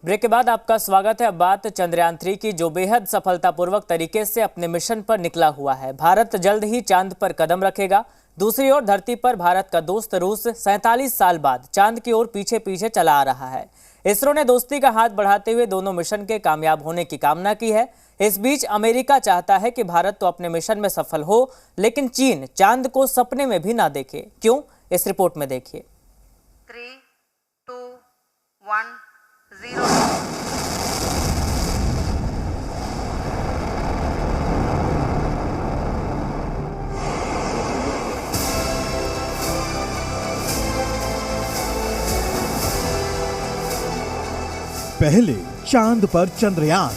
Break के बाद आपका स्वागत है। अब बात चंद्रयान-3 की, जो बेहद सफलतापूर्वक तरीके से अपने मिशन पर निकला हुआ है। भारत जल्द ही चांद पर कदम रखेगा। दूसरी ओर धरती पर भारत का दोस्त रूस 47 साल बाद चांद की ओर पीछे पीछे चला आ रहा है। इसरो ने दोस्ती का हाथ बढ़ाते हुए दोनों मिशन के कामयाब होने की कामना की है। इस बीच अमेरिका चाहता है कि भारत तो अपने मिशन में सफल हो, लेकिन चीन चांद को सपने में भी ना देखे। क्यों, इस रिपोर्ट में देखिए। 3, 2, 1, 0। पहले चांद पर चंद्रयान,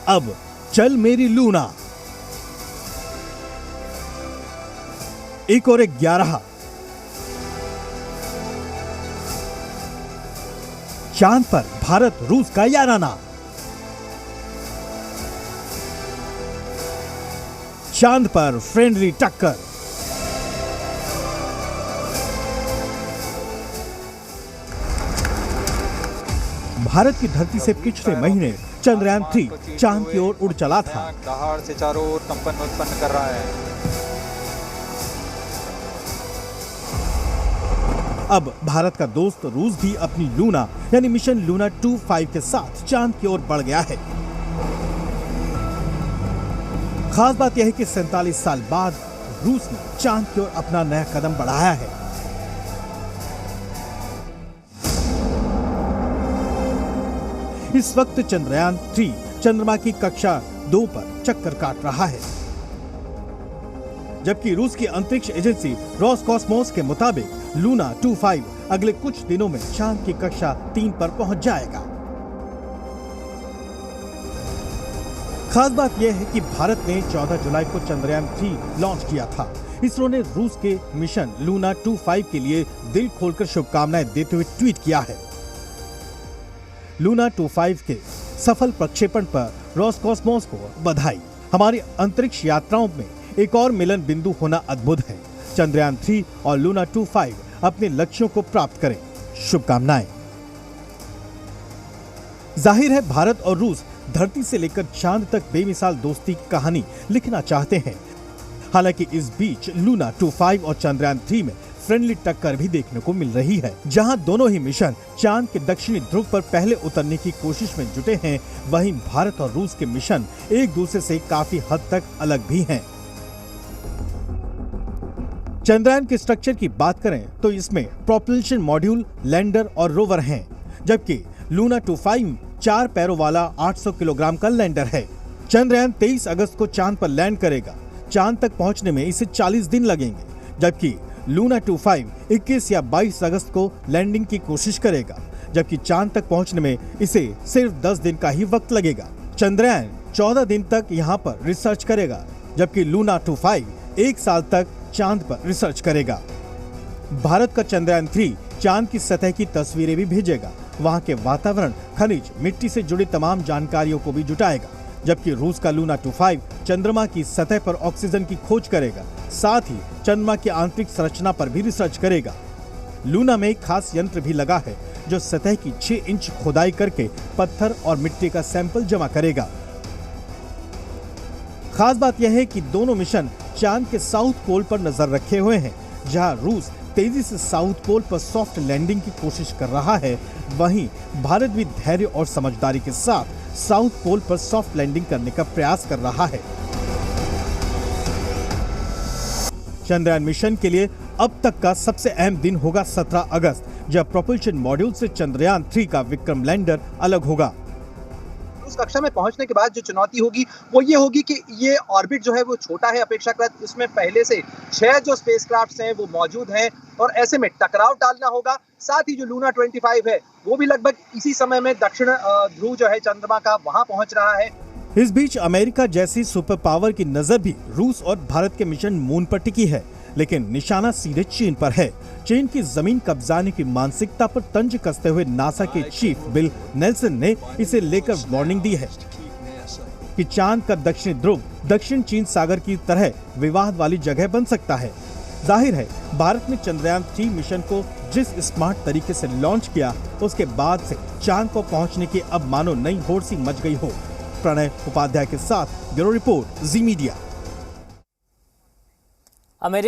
अब चल मेरी लूना। एक और 11 चांद पर भारत रूस का याराना। चांद पर फ्रेंडली टक्कर। भारत की धरती से पिछले महीने चंद्रयान-3 चांद की ओर उड़ चला था। दहाड़ से चारों ओर कंपन उत्पन्न कर रहा है। अब भारत का दोस्त रूस भी अपनी लूना यानी मिशन लूना 25 के साथ चांद की ओर बढ़ गया है। खास बात यह है कि 47 साल बाद रूस ने चांद की ओर अपना नया कदम बढ़ाया है। इस वक्त चंद्रयान-3 चंद्रमा की कक्षा 2 पर चक्कर काट रहा है, जबकि रूस की अंतरिक्ष एजेंसी रोसकॉस्मोस के मुताबिक लूना 25 अगले कुछ दिनों में चांद की कक्षा 3 पर पहुंच जाएगा। खास बात यह है कि भारत ने 14 जुलाई को चंद्रयान-3 लॉन्च किया था। इसरो ने रूस के मिशन लूना 25 के लिए दिल खोलकर शुभकामनाएं देते हुए ट्वीट किया है। लूना 25 के सफल प्रक्षेपण पर रोसकॉस्मोस को बधाई। हमारी अंतरिक्ष यात्राओं में एक और मिलन बिंदु होना अद्भुत है। चंद्रयान-3 और लूना 25 अपने लक्ष्यों को प्राप्त करें। शुभकामनाएं। जाहिर है भारत और रूस धरती से लेकर चांद तक बेमिसाल दोस्ती की कहानी लिखना चाहते हैं। हालांकि इस बीच लूना 25 और चंद्रयान-3 में फ्रेंडली टक्कर भी देखने को मिल रही है। जहां दोनों ही मिशन चांद के दक्षिणी ध्रुव पर पहले उतरने की कोशिश में जुटे हैं, वहीं भारत और रूस के मिशन एक दूसरे से काफी हद तक अलग भी हैं। चंद्रयान के स्ट्रक्चर की बात करें तो इसमें प्रोपल्शन मॉड्यूल, लैंडर और रोवर हैं, जबकि लूना 25 4 पैरों वाला 800 किलोग्राम का लैंडर है। चंद्रयान 23 अगस्त को चांद पर लैंड करेगा। चांद तक पहुंचने में इसे 40 दिन लगेंगे, जबकि लूना 25 21 या 22 अगस्त को लैंडिंग की कोशिश करेगा, जबकि चांद तक पहुंचने में इसे सिर्फ 10 दिन का ही वक्त लगेगा। चंद्रयान 14 दिन तक यहां पर रिसर्च करेगा, जबकि लूना 25 1 साल तक चांद पर रिसर्च करेगा। भारत का चंद्रयान-3 चांद की सतह की तस्वीरें भी भेजेगा, वहां के वातावरण, खनिज, मिट्टी से जुड़ी तमाम जानकारियों को भी जुटाएगा, जबकि रूस का लूना 25 चंद्रमा की सतह पर ऑक्सीजन की खोज करेगा, साथ ही चंद्रमा की आंतरिक संरचना पर भी रिसर्च करेगा। लूना में एक खास यंत्र भी लगा है जो सतह की 6 इंच खुदाई करके पत्थर और मिट्टी का सैंपल जमा करेगा। खास बात यह है कि दोनों मिशन चांद के साउथ पोल पर नजर रखे हुए हैं। जहां रूस तेजी से साउथ पोल पर सॉफ्ट लैंडिंग की कोशिश कर रहा है, वहीं भारत भी धैर्य और समझदारी के साथ साउथ पोल पर सॉफ्ट लैंडिंग करने का प्रयास कर रहा है। चंद्रयान मिशन के लिए अब तक का सबसे अहम दिन होगा 17 अगस्त, जब प्रोपल्शन मॉड्यूल से चंद्रयान-3 का विक्रम लैंडर अलग होगा। उस कक्षा में पहुंचने के बाद जो चुनौती होगी वो ये होगी कि ये ऑर्बिट जो है वो छोटा है अपेक्षाकृत। इसमें पहले से 6 जो स्पेसक्राफ्ट्स हैं वो मौजूद हैं और ऐसे में टकराव टालना होगा। साथ ही जो लूना 25 है वो भी लगभग इसी समय में दक्षिण ध्रुव जो है चंद्रमा का वहां पहुंच रहा है। इस बीच अमेरिका जैसी सुपर पावर की नजर भी रूस और भारत के मिशन मून पर टिकी है, लेकिन निशाना सीधे चीन पर है। चीन की जमीन कब्जाने की मानसिकता पर तंज कसते हुए नासा के चीफ बिल नेल्सन ने इसे लेकर वार्निंग दी है कि चांद का दक्षिणी ध्रुव दक्षिण चीन सागर की तरह विवाद वाली जगह बन सकता है। जाहिर है भारत ने चंद्रयान 3 मिशन को जिस स्मार्ट तरीके से लॉन्च किया उसके बाद से चांद को पहुंचने की अब मानो नई होड़ सी मच गई हो। प्रणय उपाध्याय के साथ ब्यूरो रिपोर्ट, जी मीडिया। अमेरिका